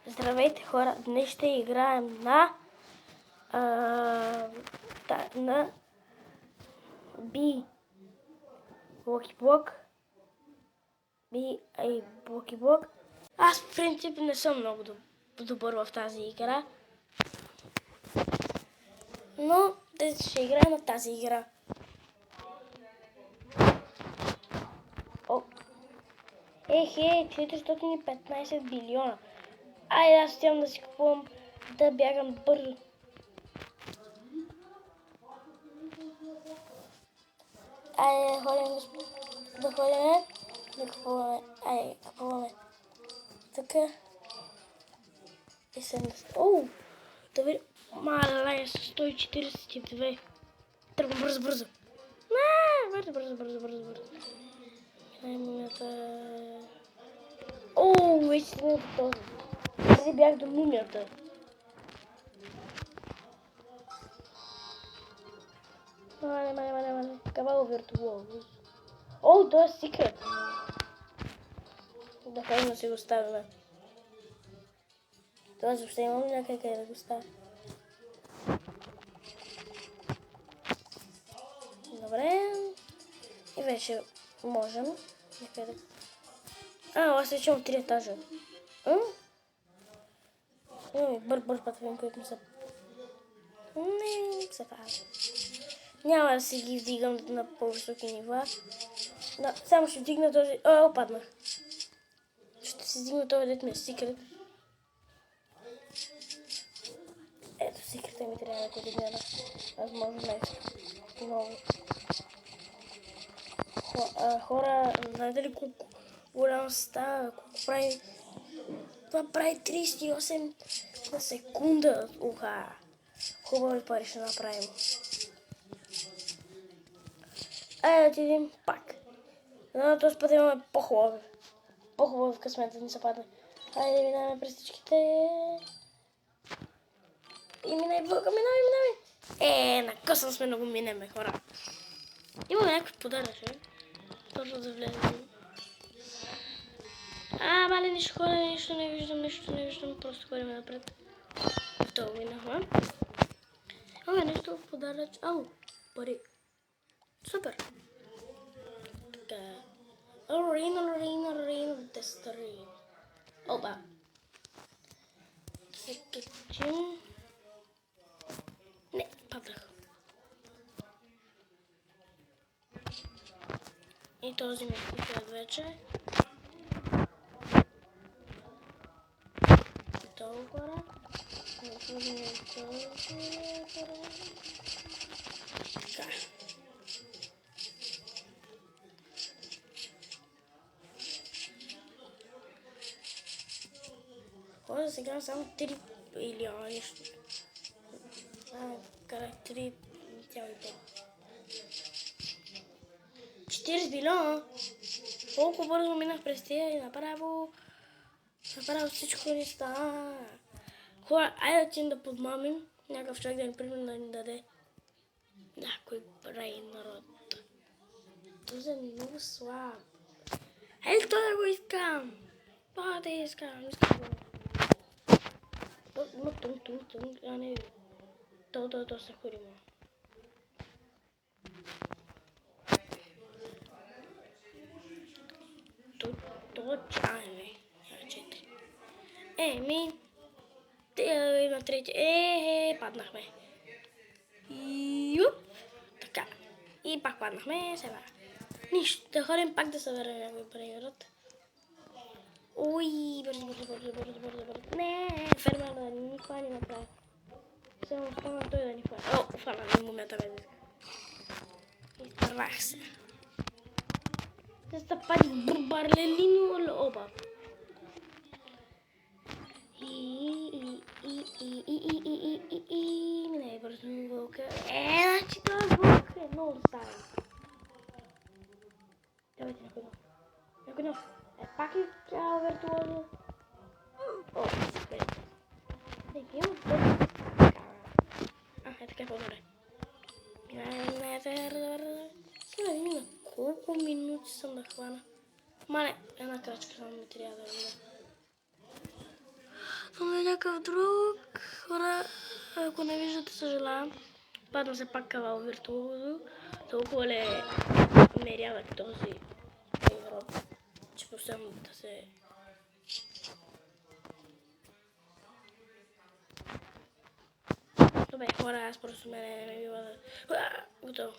Здравейте хора, днес ще играем на B Blocky Block. Blocky Block. Аз в принцип не съм много добър в тази игра, но днес ще играем на тази игра. Ехе, 415 билиона. Айде, аз отивам да си купувам, да бягам бързо. Айде, да купуваме. Айде, купуваме. Така. И 70. Оу! Да видим. Мале, 142. Тръгвам бързо. Бързо. Мумията. Оу, вече стигнах до този. Преди бях до мумията. Мале. Кавало виртуозно. Оу, това е секрет. Да кажем да си го ставим. Това въобще имам ли някъде да го ставя? Добре. И вече можем. Аз вече имам 3 етажа. Имаме бърз пътвим, които са... Не, се пада. Няма да си ги вдигам на по-високи нива. Да, само ще вдигна този... Опаднах. Ще си вдигна този дет ми е секрет. Ето, секрета ми трябва да го вдигна. Възможно много. Хора, знаете ли колко голямо става? Колко прави... Това прави 38 на секунда. Хубави пари ще направим. Айде отидем пак. Но този път имаме по-хубави късмет да ни се падне. Айде минаваме през всичките. И минай. Накъсан сме да го минеме, хора. Имаме някакви подаръци. Точно да влезем. Мале, нищо не виждам. Просто ходим напред. Това минахме. Нещо в подаръч. Пари. Супер. Така. Rain, тестари. Опа. Се качим. Не, паднах. И този ми купя вече. Толкова. Така. Хора, сега само 3 или нещо. Карах 3,5. 40 билиона. Колко бързо минах през тия и направо всичко ни стана. Хора, айде отидем да подмамим някакъв човек да ни примерно да ни даде някой брай народ. Това е много слаб. Ето да го искам. Това да искам. Но тунг, не. То се ходи му. То чайме. 4. На трети. Паднахме. Така. И пак паднахме. Сега. Нищо. Да ходим пак да съберем някой преград. Бързо. Не, фермер да ни хвани направи. Само спомня той да ни хвани. Фана ми момента без иска. Изпървах се. Се пади барлелино оба. Не, бързо ми вълка. Значи това вълка е много стара. Давайте някой нов. Пак ли трябва виртуозно? Имам път. Така е по-добре. Мина. Колко минути съм да хвана? Мале, една крачка само ми трябва да видя. Това е някакъв друг. Хора, ако не виждате, съжалявам. Падна се пак кавал виртуозо. Толкова ли ме рядък този игрок, че постоянно да се... Добре, хора, аз просто не бива да... Готово.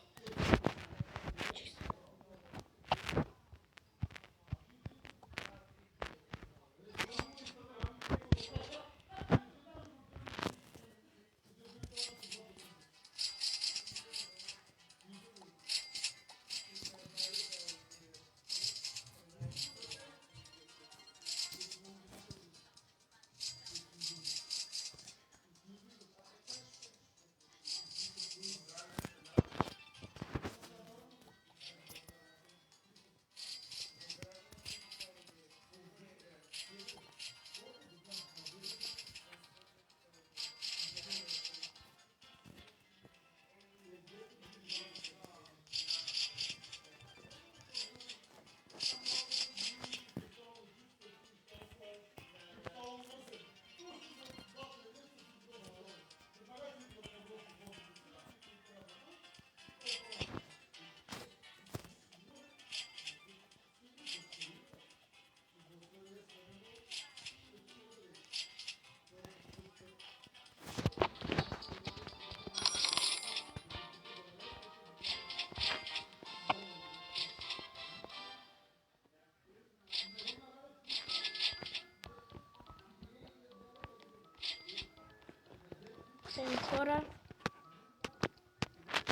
Хора,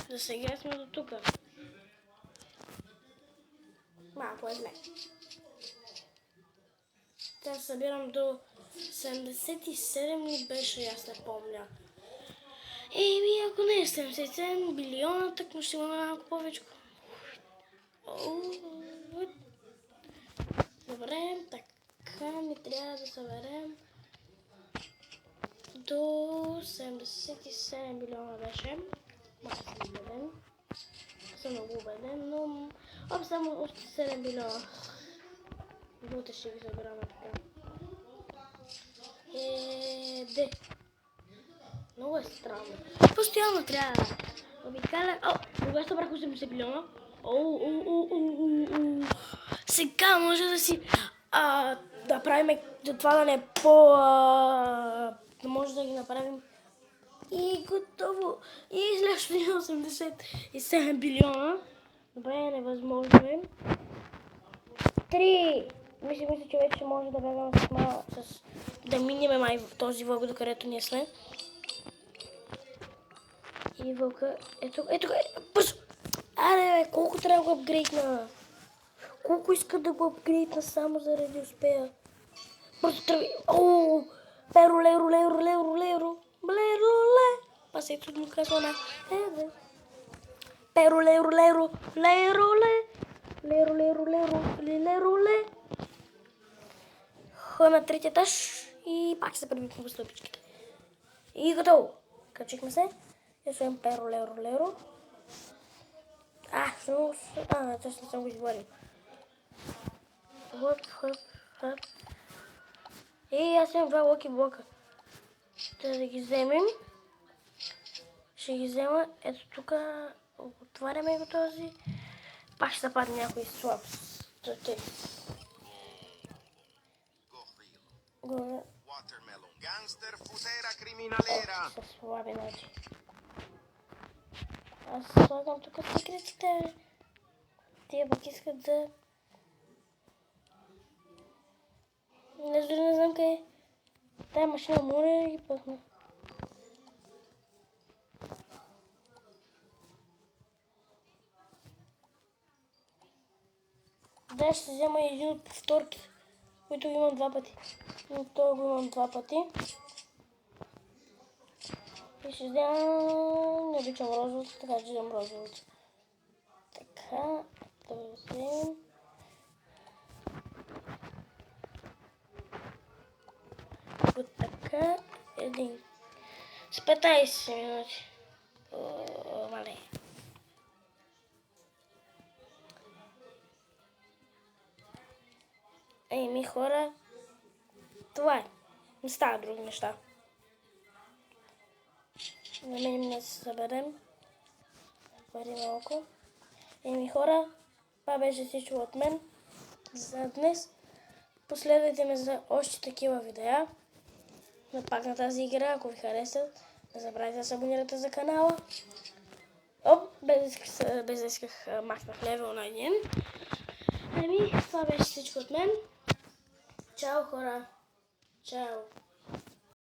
за сега сме до тук. Малко е зле. Тя събирам до 77 ли беше, аз не помня. Еми, ако не е 77 билиона, так му ще имаме малко повече. Добре, така ми трябва да съберем до 77 билиона беше. Малко съм убеден. Съм много убеден, но само още 7 билиона. Утре ще ги събираме така. Де. Много е странно. Постоянно трябва да обикаля. Кога събрах 80 билиона? Сега може да си да правим това да не е да може да ги направим и готово. И следващото 87 билиона. Добре, невъзможно е. 3. Мисля, че вече може да бегам с да минеме май в този влог, до където ние сме. И вълка... Ето. Бързо! Аре, колко трябва да го апгрейдна? Колко иска да го апгрейдна само заради успея? Бързо тръгви! Перо, леро. Аз ето му казва на... Перо, леро. Леро. На третия етаж и пак се пребихме по стълбичките. И готово. Качихме се. Я своем перо, леро. Точно не съм го изговорил. Хоп. И аз имам 2 локи блока. Трябва да ги вземем. Ще ги взема. Ето тук. Отваряме го този. Пак ще западне някой слаб. Watermelon gangster, fusera criminalera. Са слаби, значи. Аз слагам тук секретите. Тия пък искат да... Не знам къде. Тая машина море да ги пъхна. Да, ще взема един от повторки, които имам 2 пъти. Но това го имам 2 пъти. И ще взема... Не обичам розовата, така че вземам розовата. Така, да вземем. Вот така, един. С 15 минути. Мале. хора, това е. Не става други неща. Намерим да се съберем. Пари малко. Еми хора, това беше всичко от мен за днес. Последвайте ме за още такива видеа. Пак на тази игра, ако ви харесат, не забравяйте да се абонирате за канала. Оп, без да исках махнах левел на един. Еми, това беше всичко от мен. Чао хора! Чао!